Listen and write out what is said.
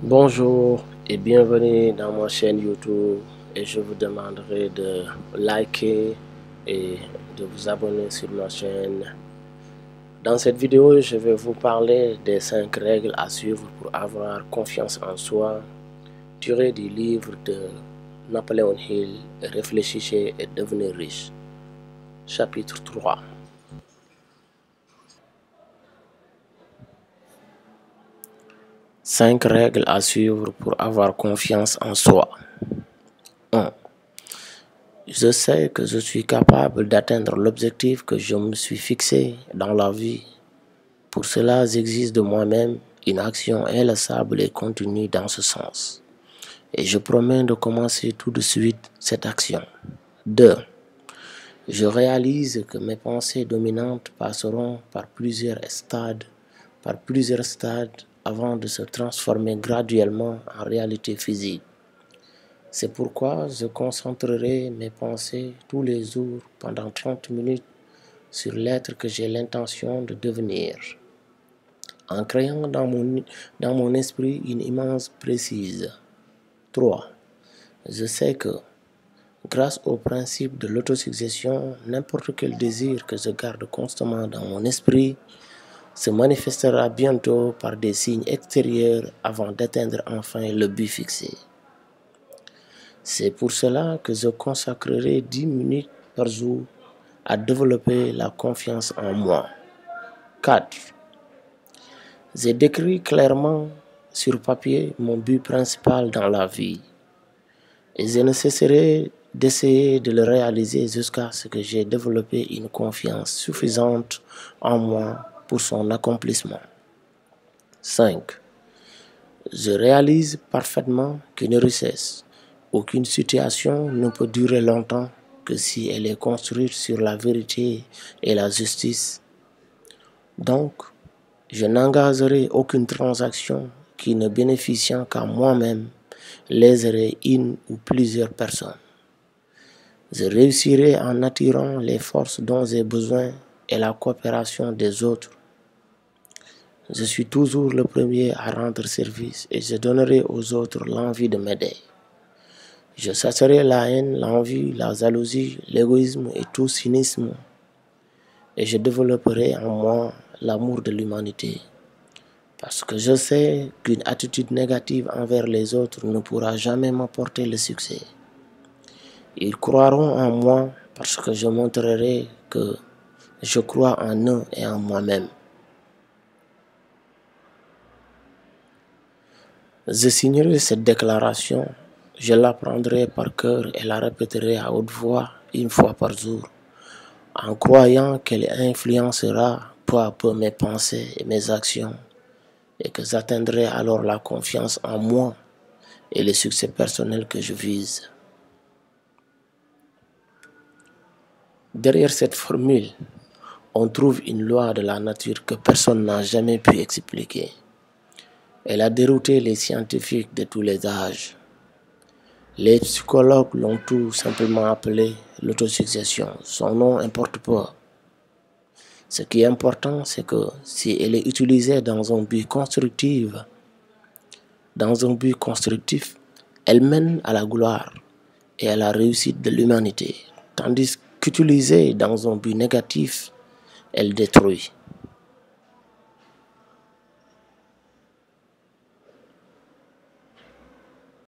Bonjour et bienvenue dans ma chaîne YouTube et je vous demanderai de liker et de vous abonner sur ma chaîne. Dans cette vidéo, je vais vous parler des 5 règles à suivre pour avoir confiance en soi, tiré du livre de Napoléon Hill, Réfléchissez et devenez riche. Chapitre 3. Cinq règles à suivre pour avoir confiance en soi. 1. Je sais que je suis capable d'atteindre l'objectif que je me suis fixé dans la vie. Pour cela, j'exige de moi-même une action inlassable et continue dans ce sens. Et je promets de commencer tout de suite cette action. 2. Je réalise que mes pensées dominantes passeront par plusieurs stades avant de se transformer graduellement en réalité physique. C'est pourquoi je concentrerai mes pensées tous les jours pendant 30 minutes sur l'être que j'ai l'intention de devenir, en créant dans mon esprit une image précise. 3. Je sais que, grâce au principe de l'autosuggestion, n'importe quel désir que je garde constamment dans mon esprit se manifestera bientôt par des signes extérieurs avant d'atteindre enfin le but fixé. C'est pour cela que je consacrerai 10 minutes par jour à développer la confiance en moi. 4. J'ai décrit clairement sur papier mon but principal dans la vie et je ne cesserai d'essayer de le réaliser jusqu'à ce que j'ai développé une confiance suffisante en moi pour son accomplissement. 5. Je réalise parfaitement qu'une richesse, aucune situation ne peut durer longtemps que si elle est construite sur la vérité et la justice. Donc, je n'engagerai aucune transaction qui, ne bénéficiant qu'à moi-même, léserait une ou plusieurs personnes. Je réussirai en attirant les forces dont j'ai besoin et la coopération des autres. Je suis toujours le premier à rendre service et je donnerai aux autres l'envie de m'aider. Je chasserai la haine, l'envie, la jalousie, l'égoïsme et tout cynisme. Et je développerai en moi l'amour de l'humanité. Parce que je sais qu'une attitude négative envers les autres ne pourra jamais m'apporter le succès. Ils croiront en moi parce que je montrerai que je crois en eux et en moi-même. Je signerai cette déclaration, je l'apprendrai par cœur et la répéterai à haute voix une fois par jour, en croyant qu'elle influencera peu à peu mes pensées et mes actions, et que j'atteindrai alors la confiance en moi et le succès personnel que je vise. Derrière cette formule, on trouve une loi de la nature que personne n'a jamais pu expliquer. Elle a dérouté les scientifiques de tous les âges. Les psychologues l'ont tout simplement appelée l'autosuggestion. Son nom importe peu. Ce qui est important, c'est que si elle est utilisée dans un but constructif, elle mène à la gloire et à la réussite de l'humanité. Tandis qu'utilisée dans un but négatif, elle détruit.